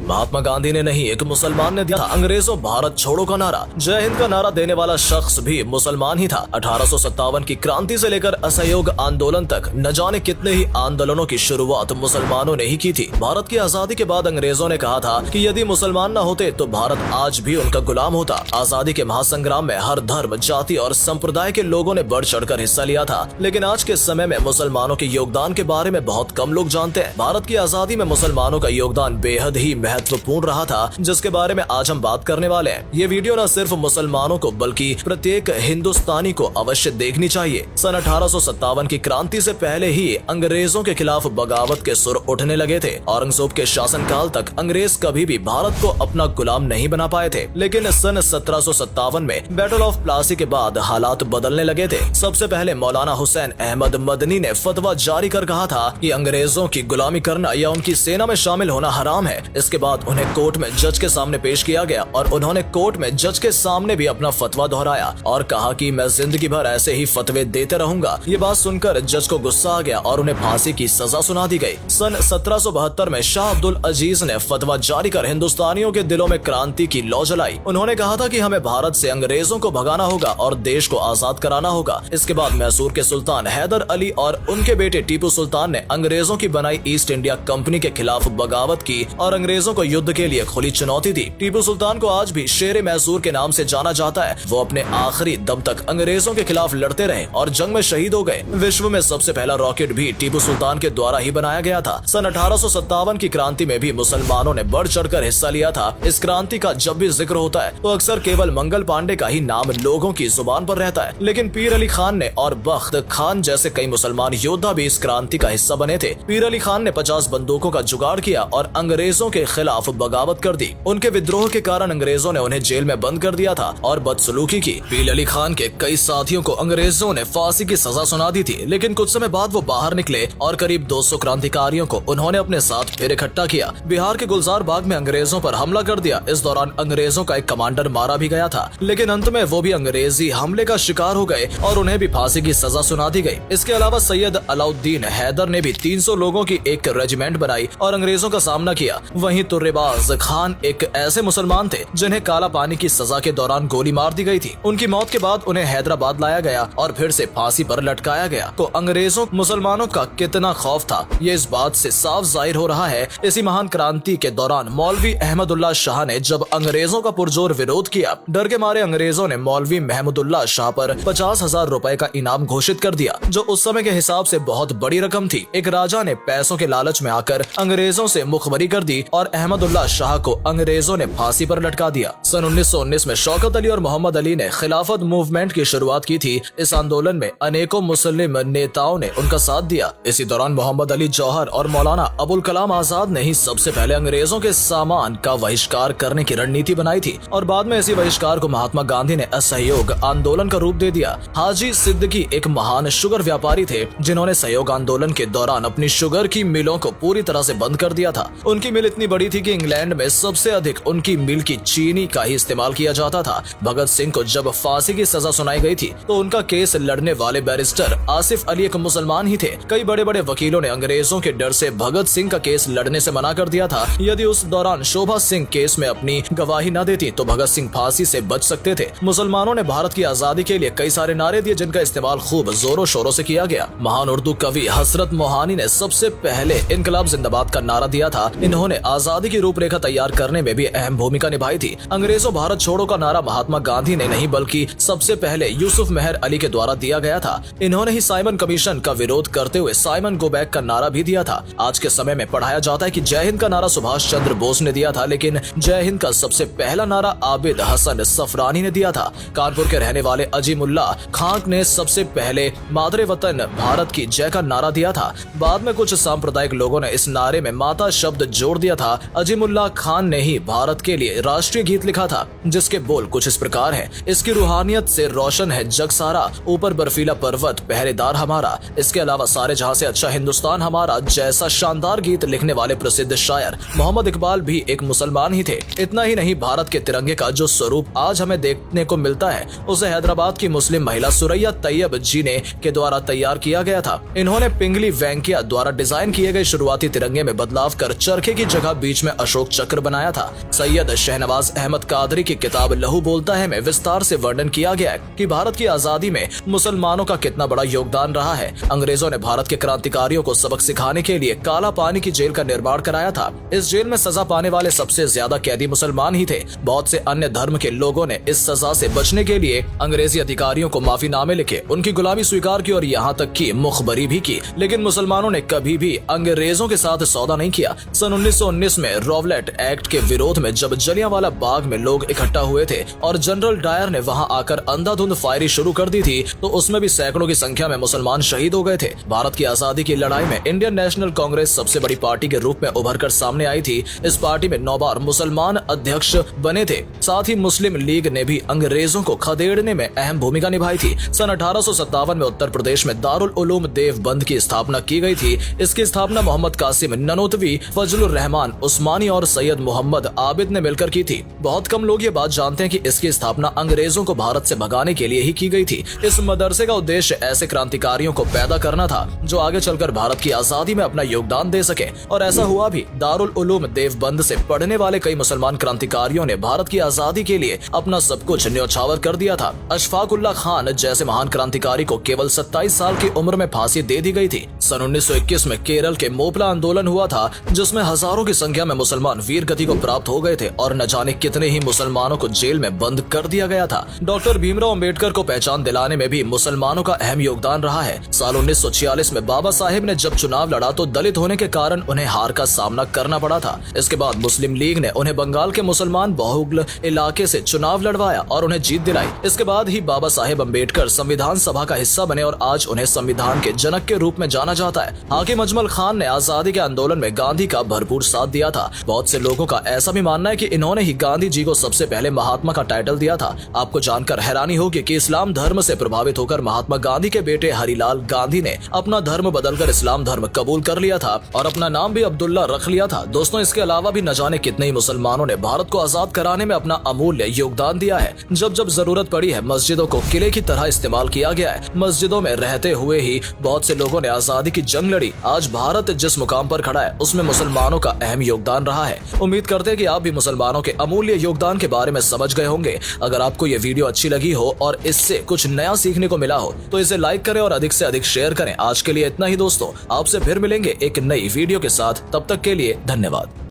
महात्मा गांधी ने नहीं, एक मुसलमान ने दिया था अंग्रेजों भारत छोड़ो का नारा। जय हिंद का नारा देने वाला शख्स भी मुसलमान ही था। 1857 की क्रांति से लेकर असहयोग आंदोलन तक न जाने कितने ही आंदोलनों की शुरुआत मुसलमानों ने ही की थी। भारत की आजादी के बाद अंग्रेजों ने कहा था कि यदि मुसलमान न होते तो भारत आज भी उनका गुलाम होता। आजादी के महासंग्राम में हर धर्म, जाति और संप्रदाय के लोगों ने बढ़ चढ़कर हिस्सा लिया था, लेकिन आज के समय में मुसलमानों के योगदान के बारे में बहुत कम लोग जानते हैं। भारत की आजादी में मुसलमानों का योगदान बेहद ही महत्वपूर्ण रहा था, जिसके बारे में आज हम बात करने वाले हैं। ये वीडियो न सिर्फ मुसलमानों को बल्कि प्रत्येक हिंदुस्तानी को अवश्य देखनी चाहिए। सन 1857 की क्रांति से पहले ही अंग्रेजों के खिलाफ बगावत के सुर उठने लगे थे। औरंगजेब के शासनकाल तक अंग्रेज कभी भी भारत को अपना गुलाम नहीं बना पाए थे, लेकिन सन 1757 में बैटल ऑफ प्लासी के बाद हालात बदलने लगे थे। सबसे पहले मौलाना हुसैन अहमद मदनी ने फतवा जारी कर कहा था कि अंग्रेजों की गुलामी करना या उनकी सेना में शामिल होना हराम है। इसके बाद उन्हें कोर्ट में जज के सामने पेश किया गया और उन्होंने कोर्ट में जज के सामने भी अपना फतवा दोहराया और कहा कि मैं जिंदगी भर ऐसे ही फतवे देते रहूंगा। ये बात सुनकर जज को गुस्सा आ गया और उन्हें फांसी की सजा सुना दी गई। सन 1772 में शाह अब्दुल अजीज ने फतवा जारी कर हिंदुस्तानियों के दिलों में क्रांति की लौ जलाई। उन्होंने कहा था कि हमें भारत से अंग्रेजों को भगाना होगा और देश को आजाद कराना होगा। इसके बाद मैसूर के सुल्तान हैदर अली और उनके बेटे टीपू सुल्तान ने अंग्रेजों की बनाई ईस्ट इंडिया कंपनी के खिलाफ बगावत की और अंग्रेजों को युद्ध के लिए खुली चुनौती दी। टीपू सुल्तान को आज भी शेर मैसूर के नाम से जाना जाता है। वो अपने आखिरी दम तक अंग्रेजों के खिलाफ लड़ते रहे और जंग में शहीद हो गए। विश्व में सबसे पहला रॉकेट भी टीपू सुल्तान के द्वारा ही बनाया गया था। सन 1857 की क्रांति में भी मुसलमानों ने बढ़ चढ़कर हिस्सा लिया था। इस क्रांति का जब भी जिक्र होता है तो अक्सर केवल मंगल पांडे का ही नाम लोगों की जुबान पर रहता है, लेकिन पीर अली खान ने और बख्त खान जैसे कई मुसलमान योद्धा भी इस क्रांति का हिस्सा बने थे। पीर अली खान ने 50 बंदूकों का जुगाड़ किया और अंग्रेजों के खिलाफ बगावत कर दी। उनके विद्रोह के कारण अंग्रेजों ने उन्हें जेल में बंद कर दिया था और बदसलूकी की। पीर अली खान के कई साथियों को अंग्रेजों ने फांसी की सजा सुना दी थी, लेकिन कुछ समय बाद वो बाहर निकले और करीब 200 क्रांतिकारियों को उन्होंने अपने साथ फिर इकट्ठा किया। बिहार के गुलजार बाग में अंग्रेजों पर हमला कर दिया। इस दौरान अंग्रेजों का एक कमांडर मारा भी गया था, लेकिन अंत में वो भी अंग्रेजी हमले का शिकार हो गए और उन्हें भी फांसी की सजा सुना दी गई। इसके अलावा सैयद अलाउद्दीन हैदर ने भी 300 लोगों की एक रेजिमेंट बनाई और अंग्रेजों का सामना किया। वहीं तुर्रेबाज खान एक ऐसे मुसलमान थे जिन्हें काला पानी की सजा के दौरान गोली मार दी गई थी। उनकी मौत के बाद उन्हें हैदराबाद लाया गया और फिर से फांसी पर लटकाया गया। तो अंग्रेजों मुसलमानों का कितना खौफ था, ये इस बात से साफ जाहिर हो रहा है। इसी महान क्रांति के दौरान मौलवी अहमदुल्ला शाह ने जब अंग्रेजों का पुरजोर विरोध किया, डर के मारे अंग्रेजों ने मौलवी महमूदुल्लाह शाह पर 50,000 रुपए का इनाम घोषित कर दिया, जो उस समय के हिसाब से बहुत बड़ी रकम थी। एक राजा ने पैसों के लालच में आकर अंग्रेजों से मुखबरी कर दी और अहमदुल्लाह शाह को अंग्रेजों ने फांसी पर लटका दिया। सन 1919 में शौकत अली और मोहम्मद अली ने खिलाफत मूवमेंट की शुरुआत की थी। इस आंदोलन में अनेकों मुस्लिम नेताओं ने उनका साथ दिया। इसी दौरान मोहम्मद अली जौहर और मौलाना अबुल कलाम आजाद ने ही सबसे पहले अंग्रेजों के सामान का बहिष्कार करने की रणनीति बनाई थी और बाद में इसी बहिष्कार को महात्मा गांधी ने असहयोग आंदोलन का रूप दे दिया। हाजी सिद्दीकी एक महान शुगर व्यापारी थे जिन्होंने सहयोग आंदोलन के दौरान अपनी शुगर की मिलों को पूरी तरह से बंद कर दिया था। उनकी मिल इतनी बड़ी थी कि इंग्लैंड में सबसे अधिक उनकी मिल की चीनी का ही इस्तेमाल किया जाता था। भगत सिंह को जब फांसी की सजा सुनाई गई थी तो उनका केस लड़ने वाले बैरिस्टर आसिफ अली एक मुसलमान ही थे। कई बड़े बड़े वकीलों ने अंग्रेजों के डर से भगत सिंह का केस लड़ने से मना कर दिया था। यदि उस दौरान शोभा सिंह केस में अपनी गवाही न देती तो भगत सिंह फांसी से बच सकते थे। मुसलमानों ने भारत की आजादी के लिए कई सारे नारे दिए जिनका इस्तेमाल खूब जोरों शोरों से किया गया। महान उर्दू कवि हसरत मोहानी ने सबसे पहले इनकलाब जिंदाबाद का नारा दिया था। इन्होंने आजादी की रूपरेखा तैयार करने में भी अहम भूमिका निभाई थी। अंग्रेजों भारत छोड़ो का नारा महात्मा गांधी ने नहीं बल्कि सबसे पहले यूसुफ मेहर अली के द्वारा दिया गया था। इन्होंने ही साइमन कमीशन का विरोध करते हुए साइमन गो बैक का नारा भी दिया था। आज के समय में पढ़ाया जाता है कि जय हिंद का नारा सुभाष चंद्र बोस ने दिया था, लेकिन जय हिंद का सबसे पहला नारा आबिद हसन सफरानी ने दिया था। कानपुर के रहने वाले अजीमुल्ला खान ने सबसे पहले मादरे वतन भारत की जय का नारा दिया था। बाद में कुछ सांप्रदायिक लोगों ने इस नारे में माता शब्द जोड़ दिया था। अजीमुल्ला खान ने ही भारत के लिए राष्ट्रीय गीत लिखा था जिसके बोल कुछ इस प्रकार हैं। इसकी रूहानियत से रोशन है जग सारा, ऊपर बर्फीला पर्वत पहरेदार हमारा। इसके अलावा सारे जहां से अच्छा हिंदुस्तान हमारा जैसा शानदार गीत लिखने वाले प्रसिद्ध शायर मोहम्मद इकबाल भी एक मुसलमान ही थे। इतना ही नहीं, भारत के तिरंगे का जो स्वरूप आज हमें देखने को मिलता है उसे हैदराबाद की मुस्लिम महिला सुरैया तैयब जी ने के द्वारा तैयार किया गया था। इन्होंने पिंगली वेंकैया द्वारा डिजाइन किए गए शुरुआती तिरंगे में बदलाव कर चरखे की जगह बीच बीच में अशोक चक्र बनाया था। सैयद शहनवाज अहमद कादरी की किताब लहू बोलता है में विस्तार से वर्णन किया गया है कि भारत की आजादी में मुसलमानों का कितना बड़ा योगदान रहा है। अंग्रेजों ने भारत के क्रांतिकारियों को सबक सिखाने के लिए काला पानी की जेल का निर्माण कराया था। इस जेल में सजा पाने वाले सबसे ज्यादा कैदी मुसलमान ही थे। बहुत से अन्य धर्म के लोगों ने इस सजा से बचने के लिए अंग्रेजी अधिकारियों को माफीनामे लिखे, उनकी गुलामी स्वीकार की और यहाँ तक की मुखबरी भी की, लेकिन मुसलमानों ने कभी भी अंग्रेजों के साथ सौदा नहीं किया। सन 1919 में रॉवलेट एक्ट के विरोध में जब जलियांवाला बाग में लोग इकट्ठा हुए थे और जनरल डायर ने वहां आकर अंधाधुंध फायरिंग शुरू कर दी थी, तो उसमें भी सैकड़ों की संख्या में मुसलमान शहीद हो गए थे। भारत की आजादी की लड़ाई में इंडियन नेशनल कांग्रेस सबसे बड़ी पार्टी के रूप में उभर कर सामने आई थी। इस पार्टी में 9 बार मुसलमान अध्यक्ष बने थे। साथ ही मुस्लिम लीग ने भी अंग्रेजों को खदेड़ने में अहम भूमिका निभाई थी। सन 1857 में उत्तर प्रदेश में दारुल उलूम देवबंद की स्थापना की गई थी। इसकी स्थापना मोहम्मद कासिम ननोतवी, फजलुर रहमान उस्मानी और सैयद मोहम्मद आबिद ने मिलकर की थी। बहुत कम लोग ये बात जानते हैं कि इसकी स्थापना अंग्रेजों को भारत से भगाने के लिए ही की गई थी। इस मदरसे का उद्देश्य ऐसे क्रांतिकारियों को पैदा करना था जो आगे चलकर भारत की आजादी में अपना योगदान दे सके, और ऐसा हुआ भी। दारुल उलूम देवबंद से पढ़ने वाले कई मुसलमान क्रांतिकारियों ने भारत की आजादी के लिए अपना सब कुछ न्यौछावर कर दिया था। अशफाक उल्लाह खान जैसे महान क्रांतिकारी को केवल 27 साल की उम्र में फांसी दे दी गई थी। सन 1921 में केरल के मोपला आंदोलन हुआ था, जिसमें हजारों की संख्या में मुसलमान वीर गति को प्राप्त हो गए थे और न जाने कितने ही मुसलमानों को जेल में बंद कर दिया गया था। डॉक्टर भीमराव अंबेडकर को पहचान दिलाने में भी मुसलमानों का अहम योगदान रहा है। साल 1946 में बाबा साहेब ने जब चुनाव लड़ा तो दलित होने के कारण उन्हें हार का सामना करना पड़ा था। इसके बाद मुस्लिम लीग ने उन्हें बंगाल के मुसलमान बहुल इलाके से चुनाव लड़वाया और उन्हें जीत दिलाई। इसके बाद ही बाबा साहेब अंबेडकर संविधान सभा का हिस्सा बने और आज उन्हें संविधान के जनक के रूप में जाना जाता है। हाकिम अजमल खान ने आजादी के आंदोलन में गांधी का भरपूर साथ दिया था। बहुत से लोगों का ऐसा भी मानना है कि इन्होंने ही गांधी जी को सबसे पहले महात्मा का टाइटल दिया था। आपको जानकर हैरानी होगी कि इस्लाम धर्म से प्रभावित होकर महात्मा गांधी के बेटे हरिलाल गांधी ने अपना धर्म बदलकर इस्लाम धर्म कबूल कर लिया था और अपना नाम भी अब्दुल्ला रख लिया था। दोस्तों, इसके अलावा भी न जाने कितने ही मुसलमानों ने भारत को आजाद कराने में अपना अमूल्य योगदान दिया है। जब जब जरूरत पड़ी है, मस्जिदों को किले की तरह इस्तेमाल किया गया है। मस्जिदों में रहते हुए ही बहुत से लोगों ने आजादी की जंग लड़ी। आज भारत जिस मुकाम पर खड़ा है, उसमें मुसलमानों का अहम योगदान रहा है। उम्मीद करते हैं कि आप भी मुसलमानों के अमूल्य योगदान के बारे में समझ गए होंगे। अगर आपको ये वीडियो अच्छी लगी हो और इससे कुछ नया सीखने को मिला हो तो इसे लाइक करें और अधिक से अधिक शेयर करें। आज के लिए इतना ही दोस्तों, आपसे फिर मिलेंगे एक नई वीडियो के साथ। तब तक के लिए धन्यवाद।